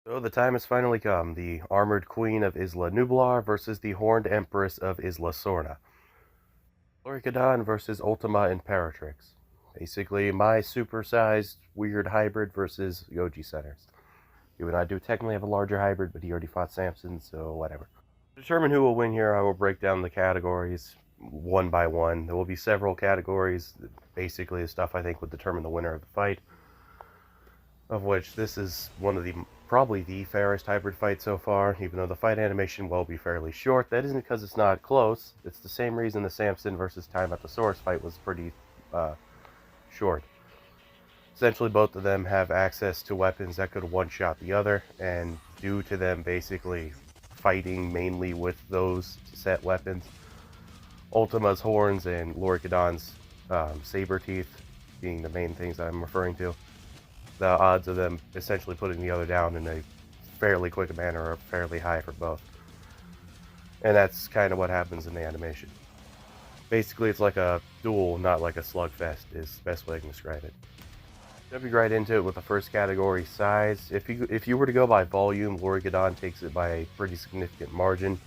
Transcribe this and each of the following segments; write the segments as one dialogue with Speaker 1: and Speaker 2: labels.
Speaker 1: So the time has finally come. The armored queen of Isla Nublar versus the horned empress of Isla Sorna. Loricadon versus Ultima Imperatrix. Basically, my supersized weird hybrid versus Yoji Centers. You and I do technically have a larger hybrid, but he already fought Samson, so whatever. To determine who will win here, I will break down the categories one by one. There will be several categories. Basically, the stuff I think would determine the winner of the fight. Of which this is one of the probably the fairest hybrid fight so far, even though the fight animation will be fairly short. That isn't because it's not close. It's the same reason the Samson versus Timatosaurus fight was pretty short. Essentially, both of them have access to weapons that could one-shot the other, and due to them basically fighting mainly with those set weapons, Ultima's horns and Loricadon's saber teeth being the main things I'm referring to, the odds of them essentially putting the other down in a fairly quick manner are fairly high for both. And that's kind of what happens in the animation. Basically, it's like a duel, not like a slugfest, is the best way I can describe it. Jumping right into it with the first category, size. If you were to go by volume, Loricadon takes it by a pretty significant margin.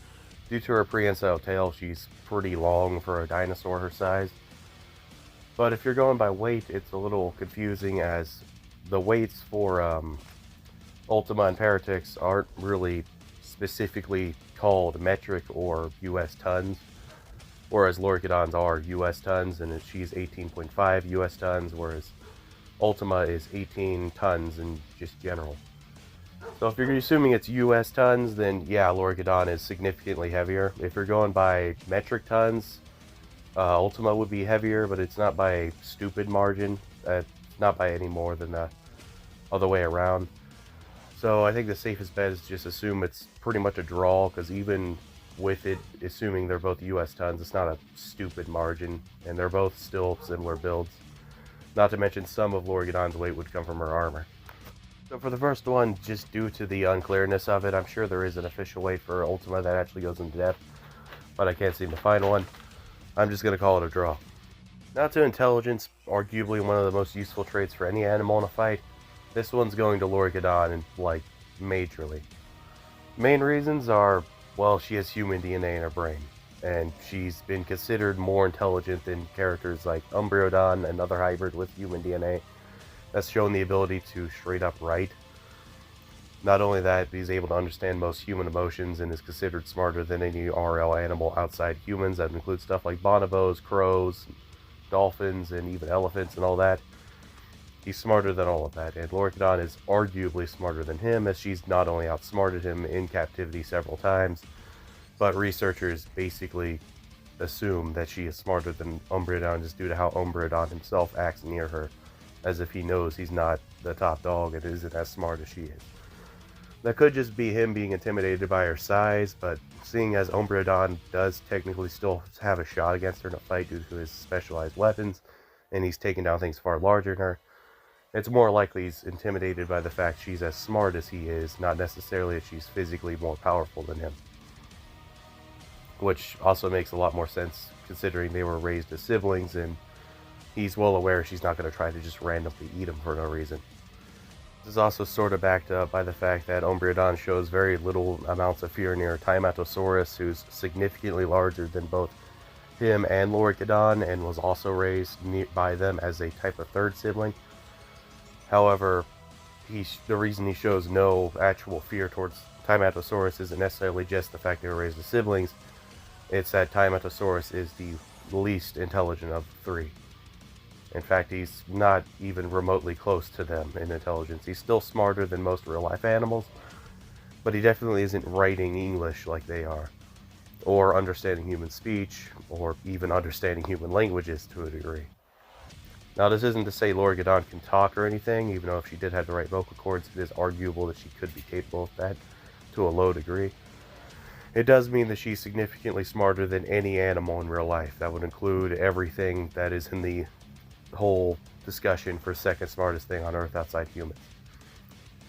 Speaker 1: Due to her prehensile tail, she's pretty long for a dinosaur her size. But if you're going by weight, it's a little confusing as the weights for Ultima Imperatrix aren't really specifically called metric or US tons, whereas Loricadon's are US tons, and she's 18.5 US tons, whereas Ultima is 18 tons in just general. So if you're assuming it's US tons, then yeah, Loricadon is significantly heavier. If you're going by metric tons, Ultima would be heavier, but it's not by a stupid margin. Not by any more than the other way around. So I think the safest bet is just assume it's pretty much a draw, because even with it, assuming they're both US tons, it's not a stupid margin, and they're both still similar builds. Not to mention some of Loricadon's weight would come from her armor. So for the first one, just due to the unclearness of it, I'm sure there is an official weight for Ultima that actually goes into depth, but I can't seem to find one. I'm just going to call it a draw. Now to intelligence, arguably one of the most useful traits for any animal in a fight. This one's going to Loricadon, and like, majorly. Main reasons are, well, she has human DNA in her brain, and she's been considered more intelligent than characters like Umbreodon, another hybrid with human DNA, that's shown the ability to straight up write. Not only that, he's able to understand most human emotions and is considered smarter than any RL animal outside humans. That includes stuff like bonobos, crows, dolphins, and even elephants and all that. He's smarter than all of that, and Loricadon is arguably smarter than him, as she's not only outsmarted him in captivity several times, but researchers basically assume that she is smarter than Umbreodon just due to how Umbreodon himself acts near her, as if he knows he's not the top dog and isn't as smart as she is. That could just be him being intimidated by her size, but seeing as Umbreodon does technically still have a shot against her in a fight due to his specialized weapons, and he's taking down things far larger than her, it's more likely he's intimidated by the fact she's as smart as he is, not necessarily that she's physically more powerful than him. Which also makes a lot more sense considering they were raised as siblings, and he's well aware she's not going to try to just randomly eat him for no reason. This is also sort of backed up by the fact that Umbreodon shows very little amounts of fear near Timatosaurus, who's significantly larger than both him and Loricadon, and was also raised by them as a type of third sibling. However, the reason he shows no actual fear towards Timatosaurus isn't necessarily just the fact they were raised as siblings. It's that Timatosaurus is the least intelligent of the three. In fact, he's not even remotely close to them in intelligence. He's still smarter than most real-life animals, but he definitely isn't writing English like they are, or understanding human speech, or even understanding human languages to a degree. Now, this isn't to say Loricadon can talk or anything, even though if she did have the right vocal cords, it is arguable that she could be capable of that to a low degree. It does mean that she's significantly smarter than any animal in real life. That would include everything that is in the whole discussion for second smartest thing on Earth outside humans.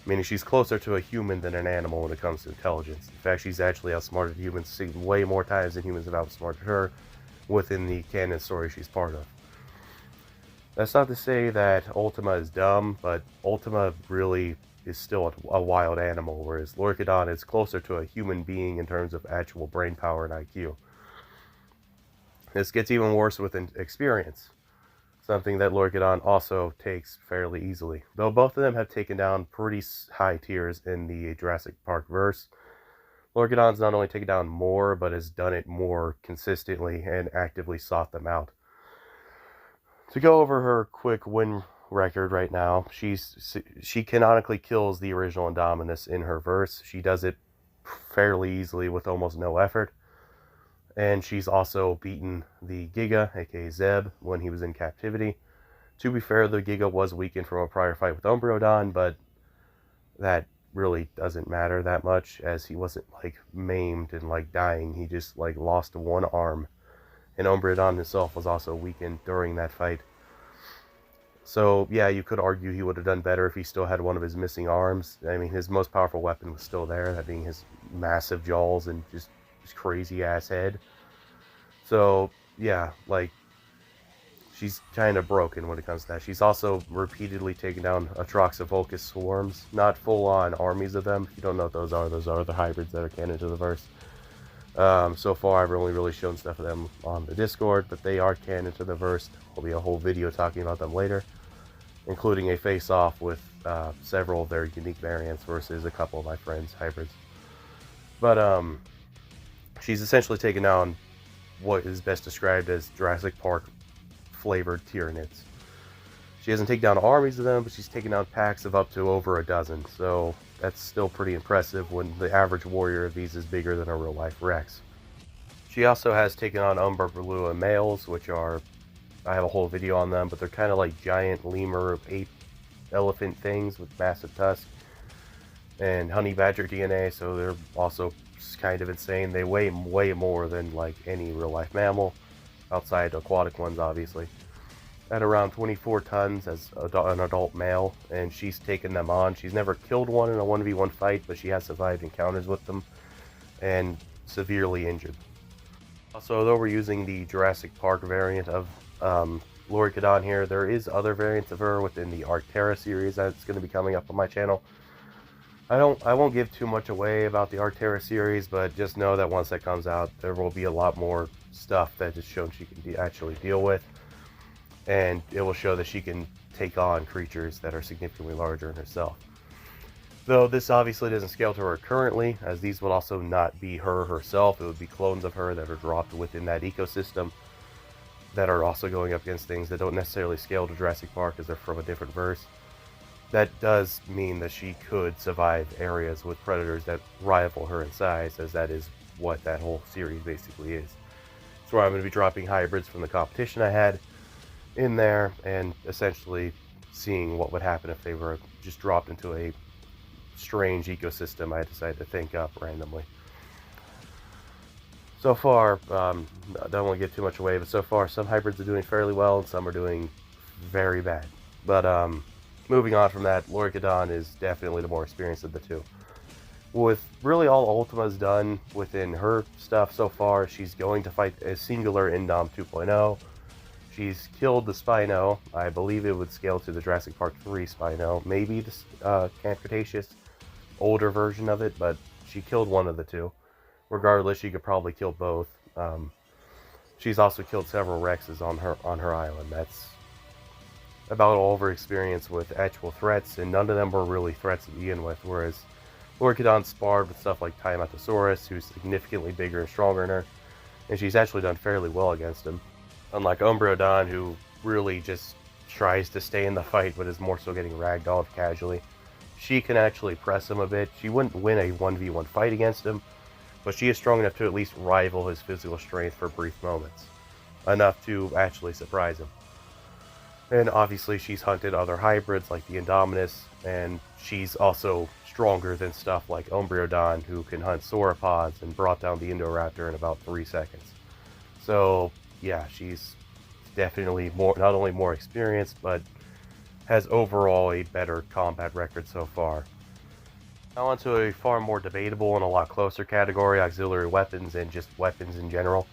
Speaker 1: Meaning she's closer to a human than an animal when it comes to intelligence. In fact, she's actually outsmarted humans way more times than humans have outsmarted her within the canon story she's part of. That's not to say that Ultima is dumb, but Ultima really is still a wild animal, whereas Loricadon is closer to a human being in terms of actual brain power and IQ. This gets even worse with experience, something that Loricadon also takes fairly easily. Though both of them have taken down pretty high tiers in the Jurassic Park verse, Loricadon's not only taken down more, but has done it more consistently and actively sought them out. To go over her quick win record right now, she canonically kills the original Indominus in her verse. She does it fairly easily with almost no effort. And she's also beaten the Giga, aka Zeb, when he was in captivity. To be fair, the Giga was weakened from a prior fight with Umbreodon, but that really doesn't matter that much, as he wasn't like maimed and like dying. He just like lost one arm, and Umbreodon himself was also weakened during that fight. So yeah, you could argue he would have done better if he still had one of his missing arms. I mean, his most powerful weapon was still there, that being his massive jaws and just crazy ass head. So yeah, like, she's kind of broken when it comes to that. She's also repeatedly taken down Atroxopholcus swarms. Not full-on armies of them. If you don't know what those are the hybrids that are canon to the verse. So far, I've only really shown stuff of them on the Discord, but they are canon to the verse. There'll be a whole video talking about them later, including a face-off with several of their unique variants versus a couple of my friends' hybrids. But she's essentially taken down what is best described as Jurassic Park flavored Tyranids. She hasn't taken down armies of them, but she's taken down packs of up to over a dozen, so that's still pretty impressive when the average warrior of these is bigger than a real-life Rex. She also has taken on Umberlua males, which are, I have a whole video on them, but they're kind of like giant lemur, ape, elephant things with massive tusks, and honey badger DNA, so they're also kind of insane. They weigh way more than like any real-life mammal, outside aquatic ones, obviously. At around 24 tons as an adult male, and she's taken them on. She's never killed one in a 1v1 fight, but she has survived encounters with them and severely injured. Also, although we're using the Jurassic Park variant of Loricadon here, there is other variants of her within the Arctera series that's going to be coming up on my channel. I won't give too much away about the Arctera series, but just know that once that comes out, there will be a lot more stuff that is shown she can actually deal with, and it will show that she can take on creatures that are significantly larger than herself. Though this obviously doesn't scale to her currently, as these would also not be her herself. It would be clones of her that are dropped within that ecosystem that are also going up against things that don't necessarily scale to Jurassic Park because they're from a different verse. That does mean that she could survive areas with predators that rival her in size, as that is what that whole series basically is. That's where I'm going to be dropping hybrids from the competition I had in there, and essentially seeing what would happen if they were just dropped into a strange ecosystem I decided to think up randomly. So far, I don't want to give too much away, but so far some hybrids are doing fairly well and some are doing very bad. But moving on from that, Loricadon is definitely the more experienced of the two. With really all Ultima's done within her stuff so far, she's going to fight a singular Indom 2.0. She's killed the Spino. I believe it would scale to the Jurassic Park 3 Spino. Maybe the Camp Cretaceous older version of it, but she killed one of the two. Regardless, she could probably kill both. She's also killed several Rexes on her island. That's about all of her experience with actual threats, and none of them were really threats to begin with, whereas Loricadon sparred with stuff like Tyrannosaurus, who's significantly bigger and stronger than her, and she's actually done fairly well against him. Unlike Umbreodon, who really just tries to stay in the fight, but is more so getting ragdolled casually. She can actually press him a bit. She wouldn't win a 1v1 fight against him, but she is strong enough to at least rival his physical strength for brief moments. Enough to actually surprise him. And obviously she's hunted other hybrids like the Indominus, and she's also stronger than stuff like Umbreodon, who can hunt sauropods and brought down the Indoraptor in about 3 seconds. So yeah, she's definitely not only more experienced, but has overall a better combat record so far. Now onto a far more debatable and a lot closer category, auxiliary weapons and just weapons in general.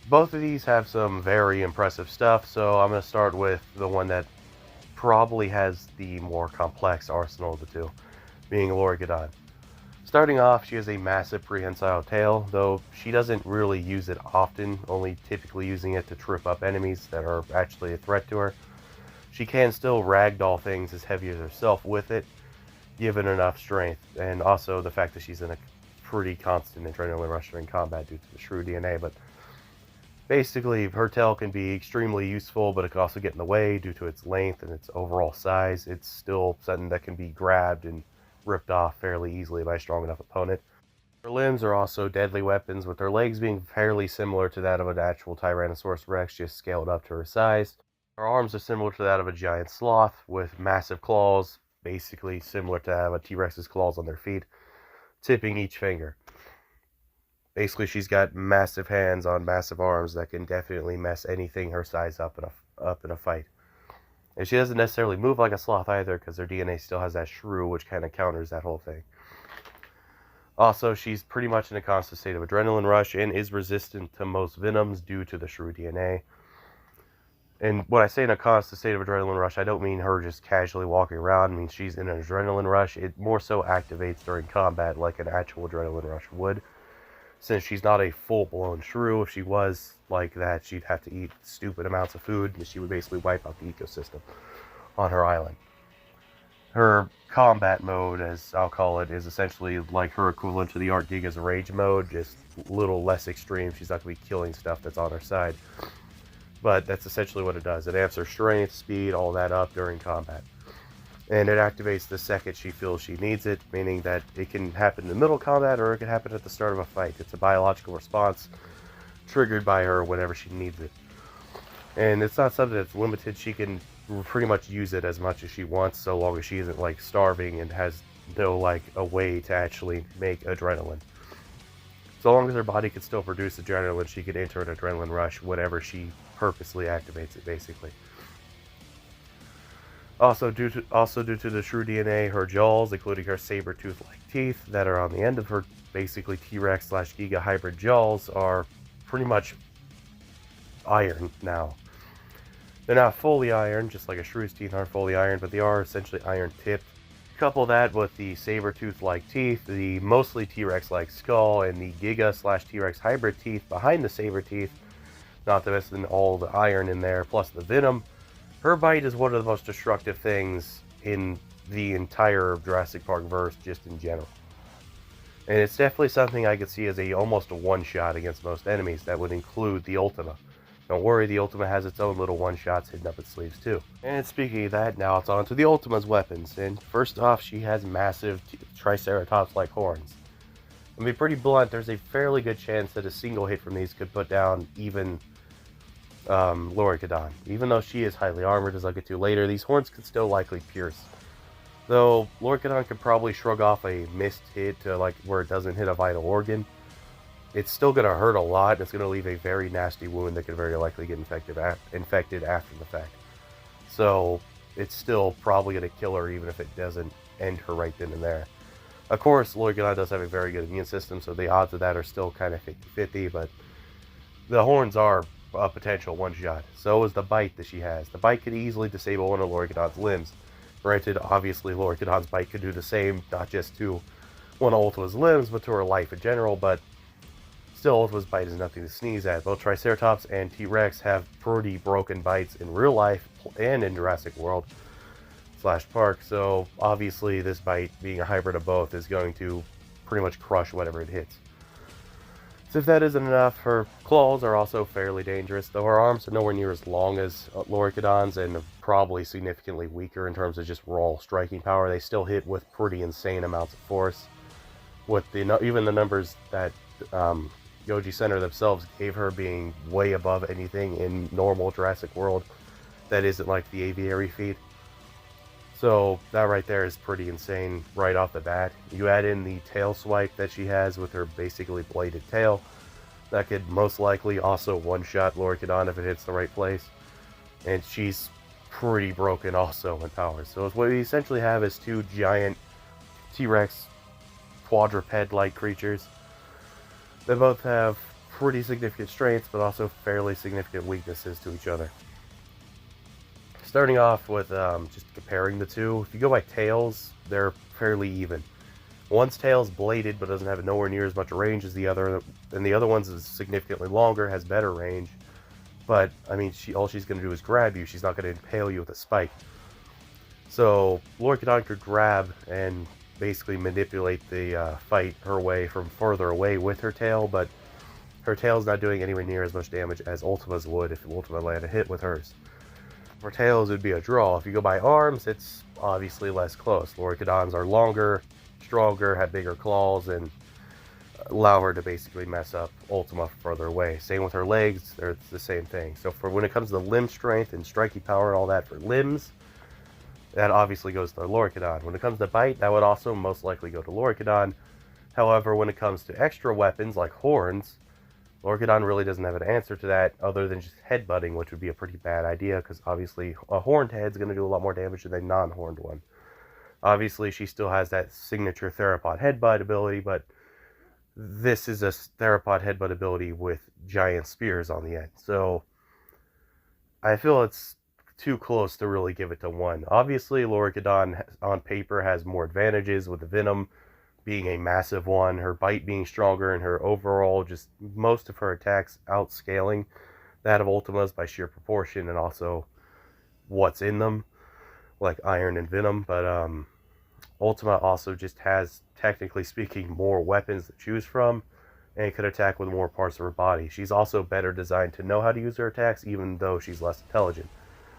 Speaker 1: Both of these have some very impressive stuff, so I'm going to start with the one that probably has the more complex arsenal of the two, being Loricadon. Starting off, she has a massive prehensile tail, though she doesn't really use it often, only typically using it to trip up enemies that are actually a threat to her. She can still ragdoll things as heavy as herself with it, given enough strength, and also the fact that she's in a pretty constant adrenaline rush during combat due to the shrew DNA, but basically her tail can be extremely useful, but it can also get in the way due to its length and its overall size. It's still something that can be grabbed and ripped off fairly easily by a strong enough opponent. Her limbs are also deadly weapons, with her legs being fairly similar to that of an actual Tyrannosaurus Rex, just scaled up to her size. Her arms are similar to that of a giant sloth, with massive claws, basically similar to that of a T-Rex's claws on their feet, tipping each finger. Basically, she's got massive hands on massive arms that can definitely mess anything her size up in a fight. And she doesn't necessarily move like a sloth either, because her DNA still has that shrew, which kind of counters that whole thing. Also, she's pretty much in a constant state of adrenaline rush and is resistant to most venoms due to the shrew DNA. And when I say in a constant state of adrenaline rush, I don't mean her just casually walking around. I mean she's in an adrenaline rush. It more so activates during combat like an actual adrenaline rush would. Since she's not a full-blown shrew, if she was like that, she'd have to eat stupid amounts of food, and she would basically wipe out the ecosystem on her island. Her combat mode, as I'll call it, is essentially like her equivalent to the Art Giga's Rage mode, just a little less extreme. She's not going to be killing stuff that's on her side. But that's essentially what it does. It amps her strength, speed, all that up during combat. And it activates the second she feels she needs it, meaning that it can happen in the middle of combat or it can happen at the start of a fight. It's a biological response triggered by her whenever she needs it. And it's not something that's limited. She can pretty much use it as much as she wants, so long as she isn't like starving and has no like a way to actually make adrenaline. So long as her body can still produce adrenaline, she can enter an adrenaline rush whenever she purposely activates it, basically. Also due to the shrew DNA, her jaws, including her saber-tooth-like teeth that are on the end of her basically T-Rex/Giga hybrid jaws, are pretty much iron now. They're not fully iron, just like a shrew's teeth aren't fully iron, but they are essentially iron-tipped. Couple that with the saber-tooth-like teeth, the mostly T-Rex-like skull, and the Giga/T-Rex hybrid teeth behind the saber teeth, not to mention all the iron in there, plus the venom. Her bite is one of the most destructive things in the entire Jurassic Park verse, just in general. And it's definitely something I could see as almost a one-shot against most enemies. That would include the Ultima. Don't worry, the Ultima has its own little one-shots hidden up its sleeves too. And speaking of that, now it's on to the Ultima's weapons. And first off, she has massive Triceratops-like horns. To be pretty blunt, there's a fairly good chance that a single hit from these could put down even Loricadon. Even though she is highly armored, as I'll get to later, these horns could still likely pierce. Though Loricadon could probably shrug off a missed hit to like where it doesn't hit a vital organ, it's still going to hurt a lot, and it's going to leave a very nasty wound that could very likely get infected after the fact. So it's still probably going to kill her even if it doesn't end her right then and there. Of course, Loricadon does have a very good immune system, so the odds of that are still kind of 50-50, but the horns are a potential one-shot. So is the bite that she has. The bite could easily disable one of Loricadon's limbs. Granted, obviously Loricadon's bite could do the same, not just to one of Ultima's limbs, but to her life in general, but still, Ultima's bite is nothing to sneeze at. Both Triceratops and T-Rex have pretty broken bites in real life and in Jurassic World / Park, so obviously this bite, being a hybrid of both, is going to pretty much crush whatever it hits. So if that isn't enough, her claws are also fairly dangerous, though her arms are nowhere near as long as Loricadon's and probably significantly weaker in terms of just raw striking power. They still hit with pretty insane amounts of force. With even the numbers that Yoji Center themselves gave her being way above anything in normal Jurassic World that isn't like the aviary feat. So that right there is pretty insane right off the bat. You add in the tail swipe that she has with her basically bladed tail. That could most likely also one-shot Loricadon if it hits the right place. And she's pretty broken also in power. So what we essentially have is two giant T-Rex quadruped-like creatures. They both have pretty significant strengths, but also fairly significant weaknesses to each other. Starting off with just comparing the two, if you go by tails, they're fairly even. One's tail's bladed but doesn't have nowhere near as much range as the other, and the other one's is significantly longer, has better range. But, I mean, all she's going to do is grab you. She's not going to impale you with a spike. So, Loricadon could grab and basically manipulate the fight her way from further away with her tail, but her tail's not doing anywhere near as much damage as Ultima's would if Ultima landed a hit with hers. For tails, it would be a draw. If you go by arms, it's obviously less close. Loricadons are longer, stronger, have bigger claws, and allow her to basically mess up Ultima further away. Same with her legs, they're the same thing. So for when it comes to limb strength and striking power and all that for limbs, that obviously goes to Loricadon. When it comes to bite, that would also most likely go to Loricadon. However, when it comes to extra weapons like horns, Loricadon really doesn't have an answer to that other than just headbutting, which would be a pretty bad idea because obviously a horned head's going to do a lot more damage than a non-horned one. Obviously, she still has that signature theropod headbutt ability, but this is a theropod headbutt ability with giant spears on the end. So I feel it's too close to really give it to one. Obviously, Loricadon on paper has more advantages with the venom being a massive one, her bite being stronger, and her overall, just most of her attacks outscaling that of Ultima's by sheer proportion and also what's in them, like iron and venom. But Ultima also just has, technically speaking, more weapons to choose from and could attack with more parts of her body. She's also better designed to know how to use her attacks, even though she's less intelligent.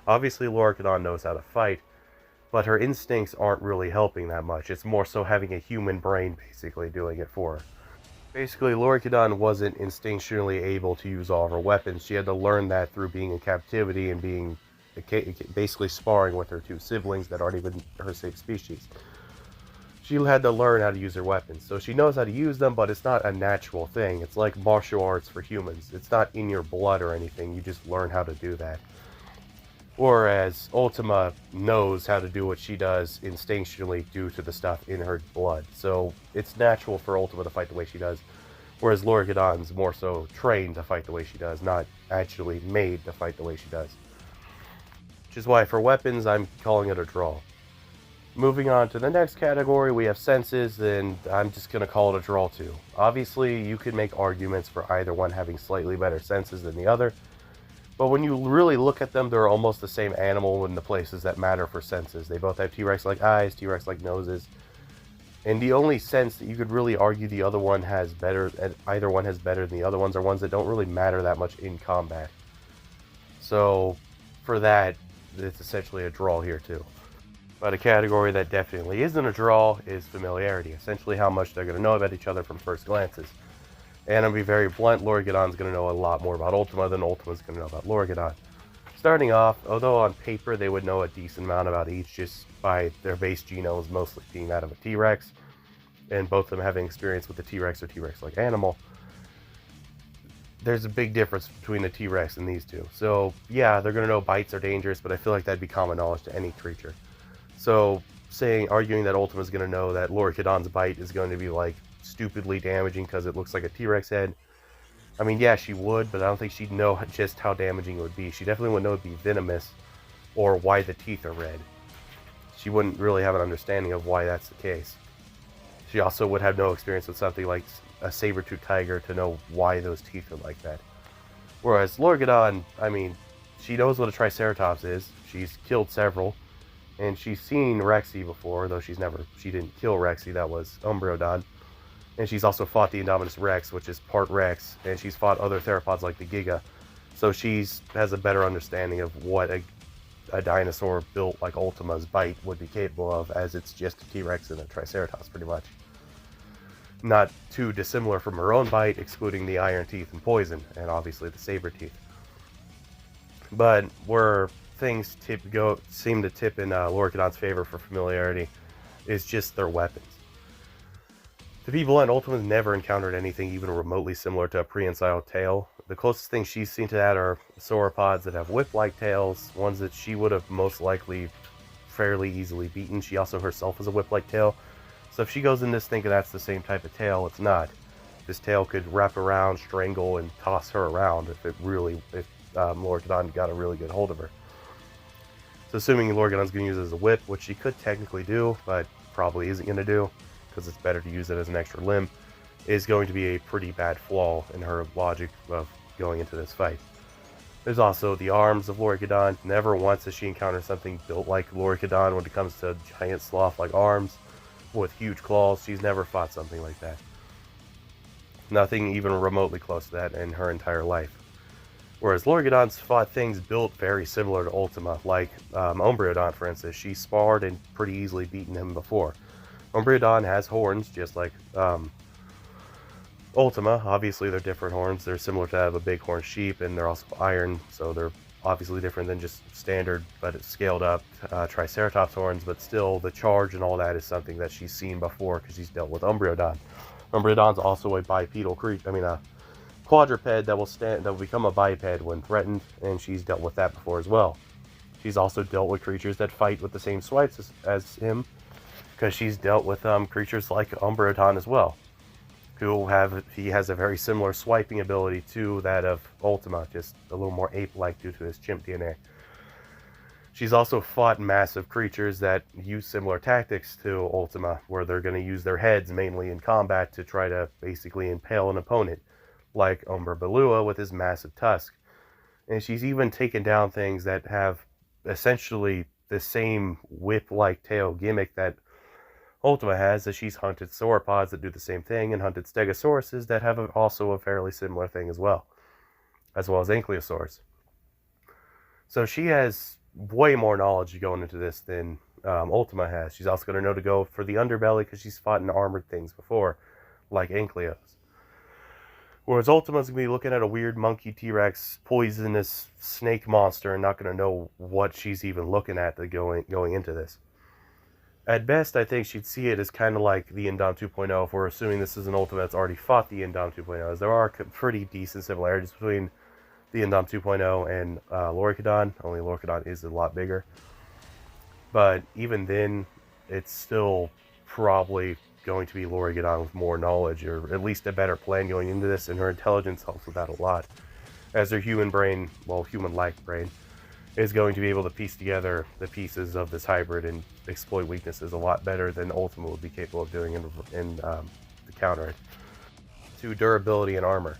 Speaker 1: Obviously, Loricadon knows how to fight, but her instincts aren't really helping that much. It's more so having a human brain basically doing it for her. Basically, Loricadon wasn't instinctually able to use all of her weapons. She had to learn that through being in captivity and being basically sparring with her two siblings that aren't even her same species. She had to learn how to use her weapons. So she knows how to use them, but it's not a natural thing. It's like martial arts for humans. It's not in your blood or anything. You just learn how to do that. Whereas Ultima knows how to do what she does instinctually due to the stuff in her blood. So it's natural for Ultima to fight the way she does. Whereas Loricadon's more so trained to fight the way she does, not actually made to fight the way she does. Which is why for weapons, I'm calling it a draw. Moving on to the next category, we have senses, and I'm just going to call it a draw too. Obviously, you could make arguments for either one having slightly better senses than the other. But when you really look at them, they're almost the same animal in the places that matter for senses. They both have T-Rex-like eyes, T-Rex-like noses. And the only sense that you could really argue the other one has better, either one has better than the other ones, are ones that don't really matter that much in combat. So, for that, it's essentially a draw here too. But a category that definitely isn't a draw is familiarity. Essentially how much they're going to know about each other from first glances. And I'll be very blunt, Loricadon's going to know a lot more about Ultima than Ultima's going to know about Loricadon. Starting off, although on paper they would know a decent amount about each just by their base genomes mostly being that of a T-Rex, and both of them having experience with the T-Rex or T-Rex-like animal, there's a big difference between the T-Rex and these two. So, yeah, they're going to know bites are dangerous, but I feel like that'd be common knowledge to any creature. So, arguing that Ultima's going to know that Loricadon's bite is going to be, like, stupidly damaging because it looks like a T-Rex head. I mean, yeah, she would, but I don't think she'd know just how damaging it would be. She definitely wouldn't know it'd be venomous or why the teeth are red. She wouldn't really have an understanding of why that's the case. She also would have no experience with something like a saber-toothed tiger to know why those teeth are like that. Whereas Loricadon, I mean, she knows what a Triceratops is. She's killed several. And she's seen Rexy before, though she didn't kill Rexy, that was Umbreodon. And she's also fought the Indominus Rex, which is part Rex, and she's fought other theropods like the Giga. So she has a better understanding of what a dinosaur built like Ultima's bite would be capable of, as it's just a T-Rex and a Triceratops, pretty much. Not too dissimilar from her own bite, excluding the iron teeth and poison, and obviously the saber teeth. But where things seem to tip in Loricadon's favor for familiarity is just their weapons. To be blunt, Ultima's never encountered anything even remotely similar to a prehensile tail. The closest thing she's seen to that are sauropods that have whip-like tails, ones that she would have most likely fairly easily beaten. She also herself has a whip-like tail. So if she goes in this thinking that's the same type of tail, it's not. This tail could wrap around, strangle, and toss her around if Loricadon got a really good hold of her. So assuming Loricadon's going to use it as a whip, which she could technically do, but probably isn't going to do, because it's better to use it as an extra limb, is going to be a pretty bad flaw in her logic of going into this fight. There's also the arms of Loricadon. Never once has she encountered something built like Loricadon when it comes to giant sloth-like arms with huge claws. She's never fought something like that. Nothing even remotely close to that in her entire life. Whereas Loricadon's fought things built very similar to Ultima, like Umbreodon, for instance. She sparred and pretty easily beaten him before. Umbreodon has horns, just like Ultima. Obviously, they're different horns. They're similar to that of a bighorn sheep, and they're also iron, so they're obviously different than just standard, but it's scaled up Triceratops horns. But still, the charge and all that is something that she's seen before because she's dealt with Umbreodon. Umbreodon's also a bipedal creature. a quadruped that will become a biped when threatened, and she's dealt with that before as well. She's also dealt with creatures that fight with the same swipes as him, because she's dealt with creatures like Umbreodon as well, he has a very similar swiping ability to that of Ultima, just a little more ape-like due to his chimp DNA. She's also fought massive creatures that use similar tactics to Ultima, where they're going to use their heads mainly in combat to try to basically impale an opponent, like Umberbalua with his massive tusk. And she's even taken down things that have essentially the same whip-like tail gimmick that Ultima has, as she's hunted sauropods that do the same thing, and hunted stegosauruses that have also a fairly similar thing as well as ankylosaurs. So she has way more knowledge going into this than Ultima has. She's also going to know to go for the underbelly because she's fought in armored things before, like Ankylos. Whereas Ultima's going to be looking at a weird monkey T-Rex poisonous snake monster and not going to know what she's even looking at going into this. At best, I think she'd see it as kind of like the Indom 2.0, if we're assuming this is an Ultima that's already fought the Indom 2.0, as there are pretty decent similarities between the Indom 2.0 and Loricadon, only Loricadon is a lot bigger. But even then, it's still probably going to be Loricadon with more knowledge, or at least a better plan going into this, and her intelligence helps with that a lot, as her human brain, well, human-like brain, is going to be able to piece together the pieces of this hybrid and exploit weaknesses a lot better than Ultima would be capable of doing in the counter it. To durability and armor.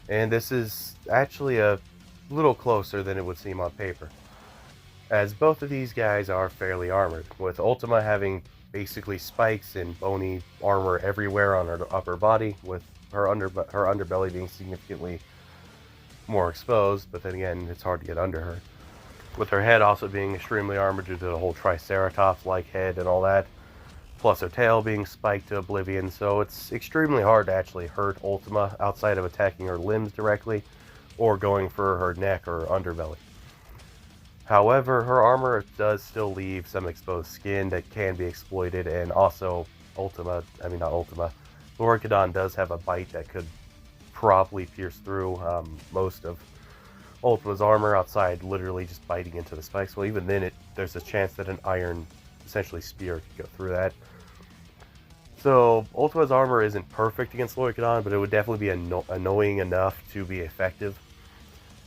Speaker 1: And this is actually a little closer than it would seem on paper, as both of these guys are fairly armored, with Ultima having basically spikes and bony armor everywhere on her upper body, with her underbelly being significantly more exposed, but then again, it's hard to get under her. With her head also being extremely armored due to the whole Triceratops-like head and all that, plus her tail being spiked to oblivion, so it's extremely hard to actually hurt Ultima outside of attacking her limbs directly, or going for her neck or underbelly. However, her armor does still leave some exposed skin that can be exploited, and also Loricadon does have a bite that could probably pierce through most of Ultima's armor outside literally just biting into the spikes. Well, even then, there's a chance that an iron, essentially spear, could go through that. So Ultima's armor isn't perfect against Loricadon, but it would definitely be annoying enough to be effective.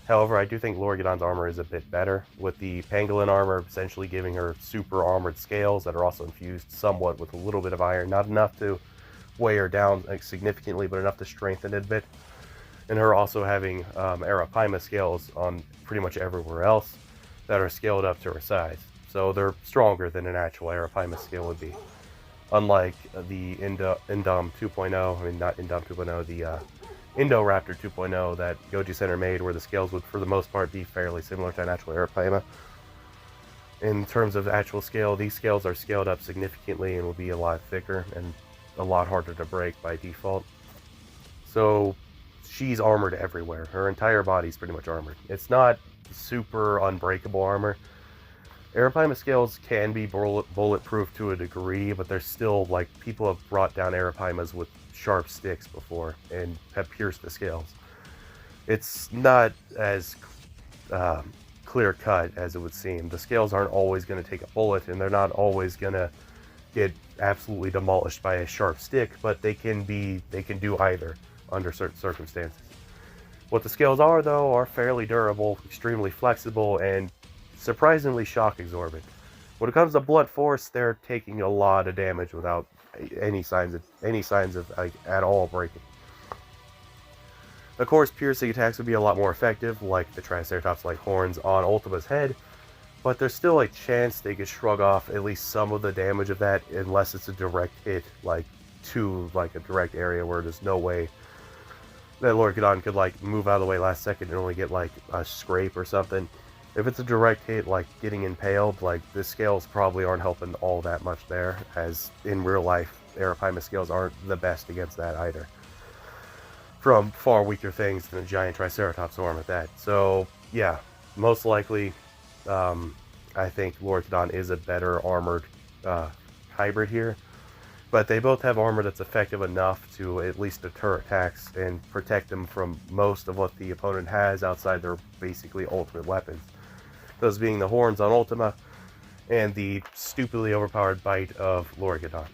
Speaker 1: However, I do think Loricadon's armor is a bit better, with the pangolin armor essentially giving her super armored scales that are also infused somewhat with a little bit of iron. Not enough to weigh her down significantly, but enough to strengthen it a bit. And her also having Arapaima scales on pretty much everywhere else that are scaled up to her size. So they're stronger than an actual Arapaima scale would be. Unlike the Indom 2.0, not Indom 2.0, the Indoraptor 2.0 that Goji Center made, where the scales would for the most part be fairly similar to an actual Arapaima. In terms of actual scale, these scales are scaled up significantly and will be a lot thicker and a lot harder to break by default. So she's armored everywhere. Her entire body's pretty much armored. It's not super unbreakable armor. Arapaima scales can be bulletproof to a degree, but they're still, like, people have brought down Arapaimas with sharp sticks before and have pierced the scales. It's not as clear cut as it would seem. The scales aren't always going to take a bullet, and they're not always going to get absolutely demolished by a sharp stick, but they can do either under certain circumstances. What the scales are, though, are fairly durable, extremely flexible, and surprisingly shock absorbent. When it comes to blunt force, they're taking a lot of damage without any signs of like at all breaking. Of course, piercing attacks would be a lot more effective, like the Triceratops-like horns on Ultima's head, but there's still a chance they could shrug off at least some of the damage of that, unless it's a direct hit, like to like a direct area where there's no way that Loricadon could like move out of the way last second and only get like a scrape or something. If it's a direct hit, like getting impaled, like the scales probably aren't helping all that much there, as in real life, Arapaima scales aren't the best against that either. From far weaker things than a giant Triceratops arm at that. So yeah, most likely, I think Loricadon is a better armored hybrid here. But they both have armor that's effective enough to at least deter attacks and protect them from most of what the opponent has outside their basically ultimate weapons. Those being the horns on Ultima and the stupidly overpowered bite of Loricadon.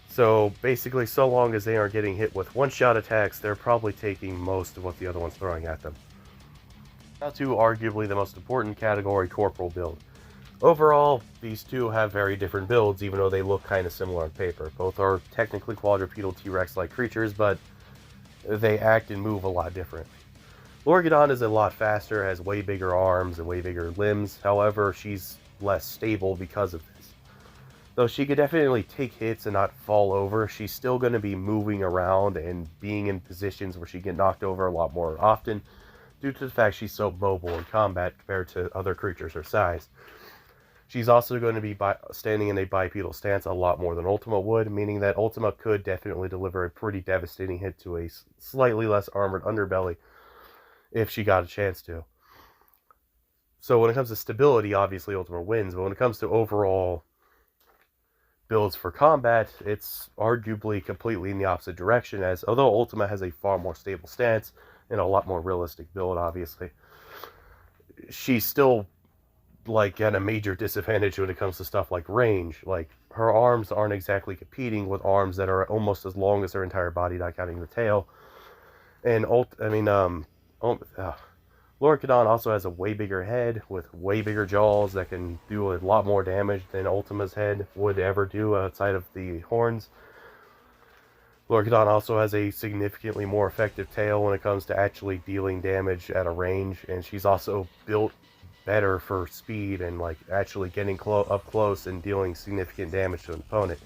Speaker 1: So basically, so long as they aren't getting hit with one-shot attacks, they're probably taking most of what the other one's throwing at them. Now to arguably the most important category, corporal build. Overall, these two have very different builds, even though they look kind of similar on paper. Both are technically quadrupedal T-Rex-like creatures, but they act and move a lot differently. Loricadon is a lot faster, has way bigger arms and way bigger limbs. However, she's less stable because of this. Though she could definitely take hits and not fall over, she's still going to be moving around and being in positions where she can get knocked over a lot more often, due to the fact she's so mobile in combat compared to other creatures her size. She's also going to be standing in a bipedal stance a lot more than Ultima would, meaning that Ultima could definitely deliver a pretty devastating hit to a slightly less armored underbelly if she got a chance to. So when it comes to stability, obviously Ultima wins, but when it comes to overall builds for combat, it's arguably completely in the opposite direction, as although Ultima has a far more stable stance and a lot more realistic build, obviously, she's still like at a major disadvantage when it comes to stuff like range. Like, her arms aren't exactly competing with arms that are almost as long as her entire body, not counting the tail. And Loricadon also has a way bigger head with way bigger jaws that can do a lot more damage than Ultima's head would ever do outside of the horns. Loricadon also has a significantly more effective tail when it comes to actually dealing damage at a range, and she's also built better for speed and like actually getting up close and dealing significant damage to an opponent.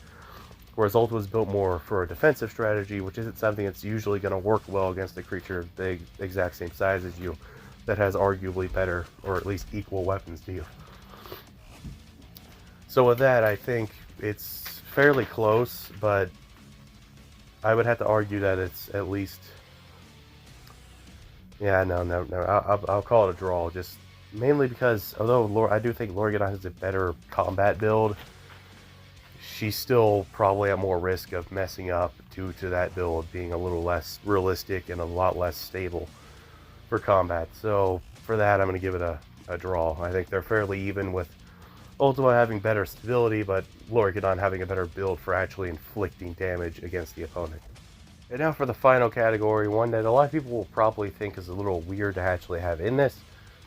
Speaker 1: Whereas Ultima was built more for a defensive strategy, which isn't something that's usually going to work well against a creature the exact same size as you that has arguably better or at least equal weapons to you. So with that, I think it's fairly close, but I would have to argue that it's at least, yeah, no, I'll call it a draw, just mainly because although I do think Loricadon has a better combat build, she's still probably at more risk of messing up due to that build being a little less realistic and a lot less stable for combat. So for that, I'm going to give it a draw. I think they're fairly even, with Ultima having better stability, but Loricadon having a better build for actually inflicting damage against the opponent. And now for the final category, one that a lot of people will probably think is a little weird to actually have in this,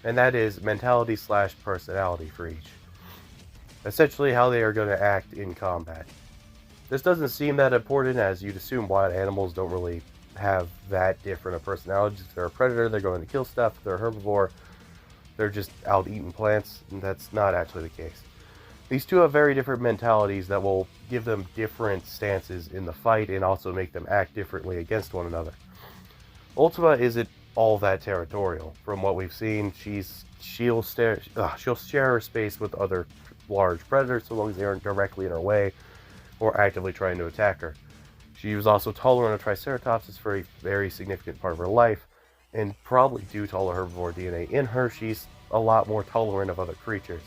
Speaker 1: and that is mentality / personality for each. Essentially how they are going to act in combat. This doesn't seem that important, as you'd assume wild animals don't really have that different of personalities. If they're a predator, they're going to kill stuff. If they're a herbivore, they're just out eating plants, and that's not actually the case. These two have very different mentalities that will give them different stances in the fight and also make them act differently against one another. Ultima isn't all that territorial. From what we've seen, she'll share her space with other large predators so long as they aren't directly in her way or actively trying to attack her. She was also tolerant of Triceratops for a very significant part of her life, and probably due to all the herbivore DNA in her, she's a lot more tolerant of other creatures.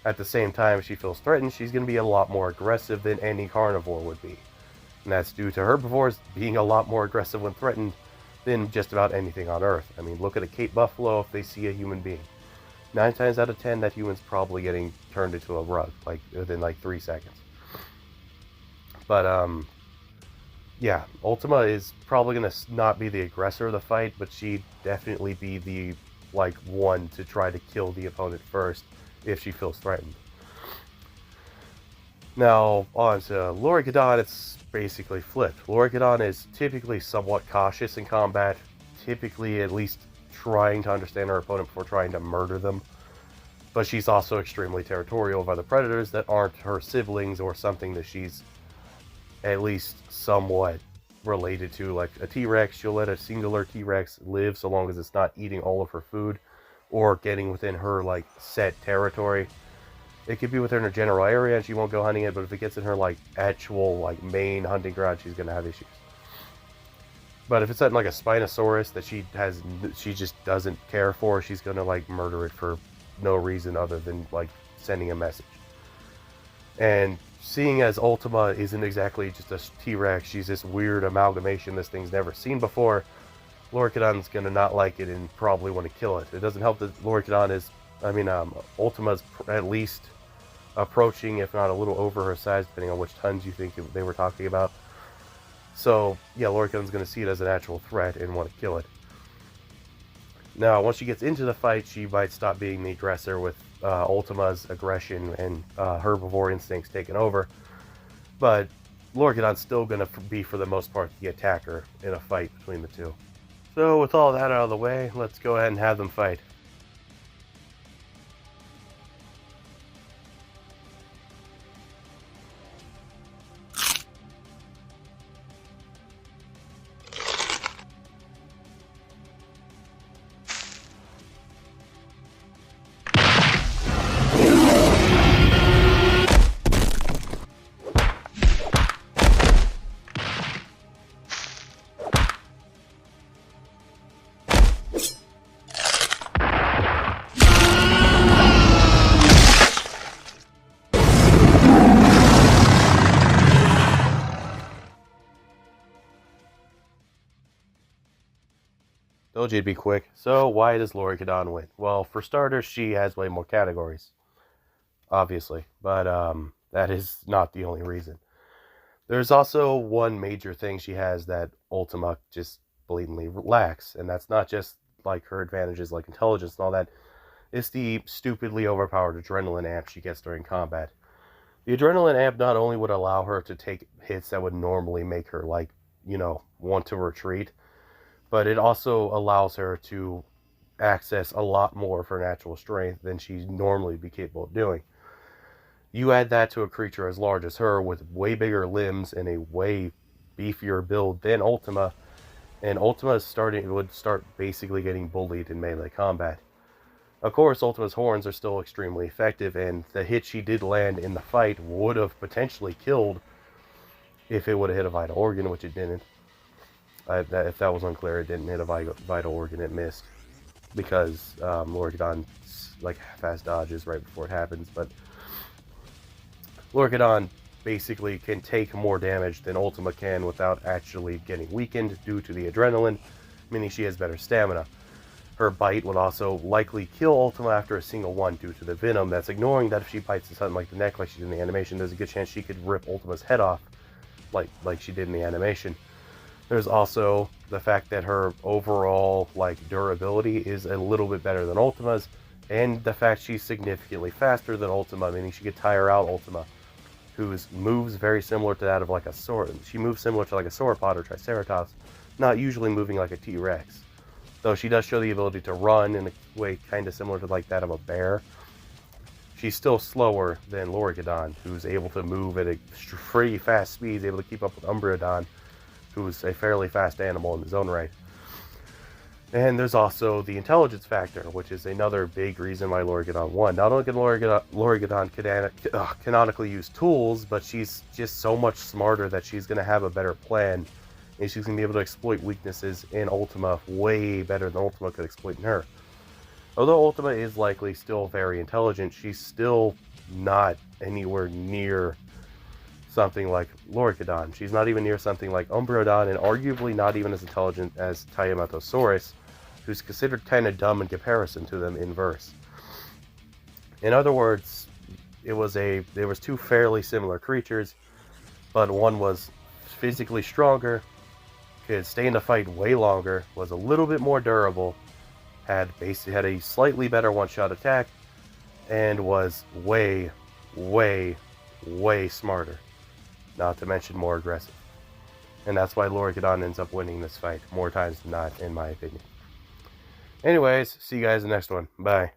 Speaker 1: At the same time, if she feels threatened, she's going to be a lot more aggressive than any carnivore would be. And that's due to herbivores being a lot more aggressive when threatened than just about anything on Earth. I mean, look at a Cape buffalo if they see a human being. 9 times out of 10, that human's probably getting turned into a rug, like within like 3 seconds. But yeah, Ultima is probably going to not be the aggressor of the fight, but she'd definitely be the like one to try to kill the opponent first if she feels threatened. Now, on to Loricadon, it's basically flipped. Loricadon is typically somewhat cautious in combat, typically at least trying to understand her opponent before trying to murder them. But she's also extremely territorial of other predators that aren't her siblings or something that she's at least somewhat related to. Like a T-Rex, she'll let a singular T-Rex live so long as it's not eating all of her food or getting within her like set territory. It could be within her general area and she won't go hunting it, but if it gets in her like actual like main hunting ground, she's gonna have issues. But if it's something like a Spinosaurus that she just doesn't care for, she's gonna like murder it for no reason other than like sending a message. And seeing as Ultima isn't exactly just a T-Rex, she's this weird amalgamation this thing's never seen before, Loricadon's gonna not like it and probably want to kill it. It doesn't help that Ultima's at least approaching, if not a little over her size, depending on which tons you think they were talking about. So, yeah, Loricadon's going to see it as an actual threat and want to kill it. Now, once she gets into the fight, she might stop being the aggressor with Ultima's aggression and herbivore instincts taking over. But Loricadon's still going to be, for the most part, the attacker in a fight between the two. So, with all that out of the way, let's go ahead and have them fight. Told you it'd be quick. So why does Loricadon win? Well, for starters, she has way more categories, obviously, but that is not the only reason. There's also one major thing she has that Ultima just blatantly lacks, and that's not just like her advantages like intelligence and all that. It's the stupidly overpowered adrenaline amp she gets during combat. The adrenaline amp not only would allow her to take hits that would normally make her want to retreat, but it also allows her to access a lot more of her natural strength than she'd normally be capable of doing. You add that to a creature as large as her with way bigger limbs and a way beefier build than Ultima, and Ultima would start basically getting bullied in melee combat. Of course, Ultima's horns are still extremely effective, and the hit she did land in the fight would have potentially killed if it would have hit a vital organ, which it didn't. If that was unclear, it didn't hit a vital organ, it missed. Because Loricadon like fast dodges right before it happens, but Loricadon basically can take more damage than Ultima can without actually getting weakened due to the adrenaline, meaning she has better stamina. Her bite would also likely kill Ultima after a single one due to the venom. That's ignoring that if she bites something like the neck like she did in the animation, there's a good chance she could rip Ultima's head off like she did in the animation. There's also the fact that her overall durability is a little bit better than Ultima's, and the fact she's significantly faster than Ultima, meaning she could tire out Ultima, whose moves very similar to that of like a sword. She moves similar to like a sauropod or triceratops, not usually moving like a T-Rex. Though she does show the ability to run in a way kind of similar to like that of a bear. She's still slower than Loricadon, who's able to move at a pretty fast speed, able to keep up with Umbreodon, who's a fairly fast animal in his own right. And there's also the intelligence factor, which is another big reason why Loricadon won. Not only can Loricadon canonically use tools, but she's just so much smarter that she's going to have a better plan, and she's going to be able to exploit weaknesses in Ultima way better than Ultima could exploit in her. Although Ultima is likely still very intelligent, she's still not anywhere near something like Loricadon. She's not even near something like Umbreodon, and arguably not even as intelligent as Tyrannosaurus, who's considered kind of dumb in comparison to them in verse. In other words, there was two fairly similar creatures, but one was physically stronger, could stay in the fight way longer, was a little bit more durable, had a slightly better one-shot attack and was way, way, way smarter. Not to mention more aggressive. And that's why Loricadon ends up winning this fight more times than not, in my opinion. Anyways, see you guys in the next one. Bye.